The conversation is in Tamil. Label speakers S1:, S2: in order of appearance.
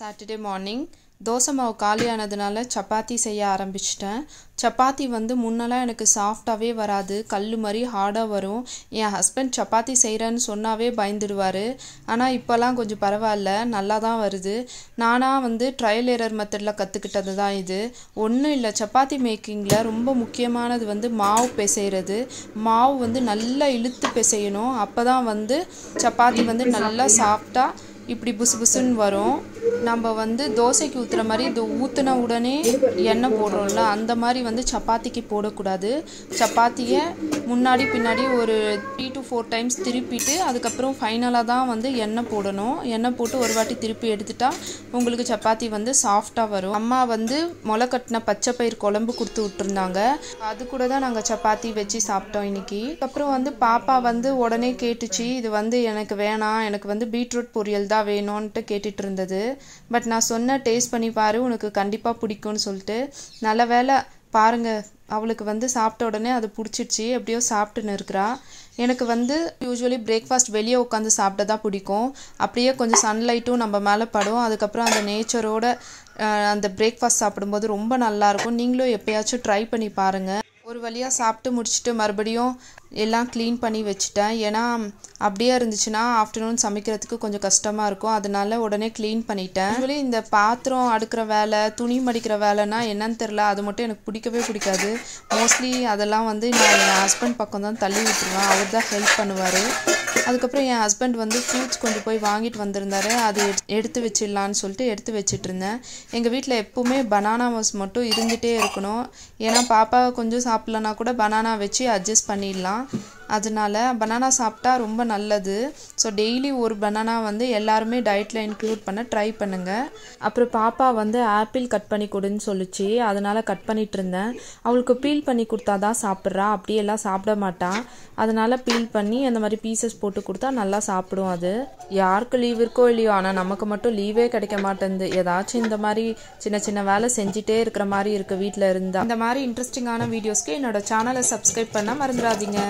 S1: சாட்டர்டே மார்னிங் தோசை மாவு காலியானதுனால சப்பாத்தி செய்ய ஆரம்பிச்சிட்டேன். சப்பாத்தி முன்னெல்லாம் எனக்கு சாஃப்டாகவே வராது, கல் மாதிரி ஹார்டாக வரும். என் ஹஸ்பண்ட் சப்பாத்தி செய்கிறேன்னு சொன்னாவே பயந்துடுவார். ஆனால் இப்போல்லாம் கொஞ்சம் பரவாயில்ல, நல்லா தான் வருது. நானாக ட்ரையல் எரர் மெத்தடில் கற்றுக்கிட்டது தான் இது. ஒன்றும் இல்லை, சப்பாத்தி மேக்கிங்கில் ரொம்ப முக்கியமானது மாவு பிசைகிறது. மாவு நல்லா இழுத்து பிசையணும். அப்போ தான் சப்பாத்தி நல்லா சாஃப்டாக இப்படி புசு புசுன்னு வரும். நம்ம தோசைக்கு ஊற்றுற மாதிரி இது ஊற்றின உடனே எண்ணெய் போடுறோம்ல, அந்த மாதிரி சப்பாத்திக்கு போடக்கூடாது. சப்பாத்தியை முன்னாடி பின்னாடி ஒரு 3 to 4 டைம்ஸ் திருப்பிட்டு அதுக்கப்புறம் ஃபைனலாக தான் எண்ணெய் போடணும். எண்ணெய் போட்டு ஒரு வாட்டி திருப்பி எடுத்துட்டா உங்களுக்கு சப்பாத்தி சாஃப்டாக வரும். அம்மா முளை கட்டின பச்சை பயிர் குழம்பு கொடுத்து விட்டுருந்தாங்க. அது கூட தான் நாங்கள் சப்பாத்தி வச்சு சாப்பிட்டோம் இன்னைக்கு. அப்புறம் பாப்பா உடனே கேட்டுச்சு, இது எனக்கு வேணாம், எனக்கு பீட்ரூட் பொரியல் தான் வேணும்ன்ட்டு கேட்டுட்டு இருந்தது. பட் நான் சொன்ன டேஸ்ட் பண்ணி பாரு, உனக்கு கண்டிப்பாக பிடிக்கும்னு சொல்லிட்டு. நல்ல வேலை பாருங்க, அவளுக்கு சாப்பிட்ட உடனே அது பிடிச்சிடுச்சு. எப்படியோ சாப்பிட்டுன்னு இருக்கிறா. எனக்கு யூஸ்வலி பிரேக்ஃபாஸ்ட் வெளியே உட்காந்து சாப்பிட தான் பிடிக்கும். அப்படியே கொஞ்சம் சன்லைட்டும் நம்ம மேலே படும். அதுக்கப்புறம் அந்த நேச்சரோட அந்த பிரேக்ஃபாஸ்ட் சாப்பிடும்போது ரொம்ப நல்லாயிருக்கும். நீங்களும் எப்பயாச்சும் ட்ரை பண்ணி பாருங்கள். ஒரு வழியாக சாப்பிட்டு முடிச்சுட்டு மறுபடியும் எல்லாம் க்ளீன் பண்ணி வச்சுட்டேன். ஏன்னா அப்படியே இருந்துச்சுன்னா ஆஃப்டர்நூன் சமைக்கிறதுக்கு கொஞ்சம் கஷ்டமாக இருக்கும். அதனால உடனே க்ளீன் பண்ணிட்டேன். ஆக்சுவலி இந்த பாத்திரம் அடுக்கிற வேலை, துணி மடிக்கிற வேலைன்னா என்னன்னு தெரில, அது மட்டும் எனக்கு பிடிக்கவே பிடிக்காது. மோஸ்ட்லி அதெல்லாம் நான் என் ஹஸ்பண்ட் பக்கம் தான் தள்ளி விட்டுருவேன். அவர் தான் ஹெல்ப் பண்ணுவார். அதுக்கப்புறம் என் ஹஸ்பண்ட் ஃப்ரூட்ஸ் கொண்டு போய் வாங்கிட்டு வந்திருந்தாரு. அது எடுத்து வச்சிடலான்னு சொல்லிட்டு எடுத்து வச்சிட்டு இருந்தேன். எங்கள் வீட்டில் எப்போவுமே பனானாஸ் மட்டும் இருந்துகிட்டே இருக்கணும். ஏன்னா பாப்பா கொஞ்சம் சாப்பிட்லனா கூட பனானா வச்சு அட்ஜஸ்ட் பண்ணிடலாம். அதனால பனானா சாப்பிட்டா ரொம்ப நல்லது. ஸோ டெய்லி ஒரு பனானா எல்லாருமே டயட்டில் இன்க்ளூட் பண்ண ட்ரை பண்ணுங்கள். அப்புறம் பாப்பா ஆப்பிள் கட் பண்ணி கொடுன்னு சொல்லிச்சு. அதனால் கட் பண்ணிட்டு இருந்தேன். அவளுக்கு பீல் பண்ணி கொடுத்தா தான் சாப்பிட்றா, அப்படியெல்லாம் சாப்பிட மாட்டான். அதனால் பீல் பண்ணி அந்த மாதிரி பீசஸ் போட்டு கொடுத்தா நல்லா சாப்பிடும். அது யாருக்கு லீவ் இருக்கோ இல்லையோ, ஆனால் நமக்கு மட்டும் லீவே கிடைக்க மாட்டேங்குது. ஏதாச்சும் இந்த மாதிரி சின்ன சின்ன வேலை செஞ்சுட்டே இருக்கிற மாதிரி இருக்குது வீட்டில் இருந்தால். இந்த மாதிரி இன்ட்ரெஸ்டிங்கான வீடியோஸ்க்கு என்னோட சேனலை சப்ஸ்கிரைப் பண்ண மறந்துடாதீங்க.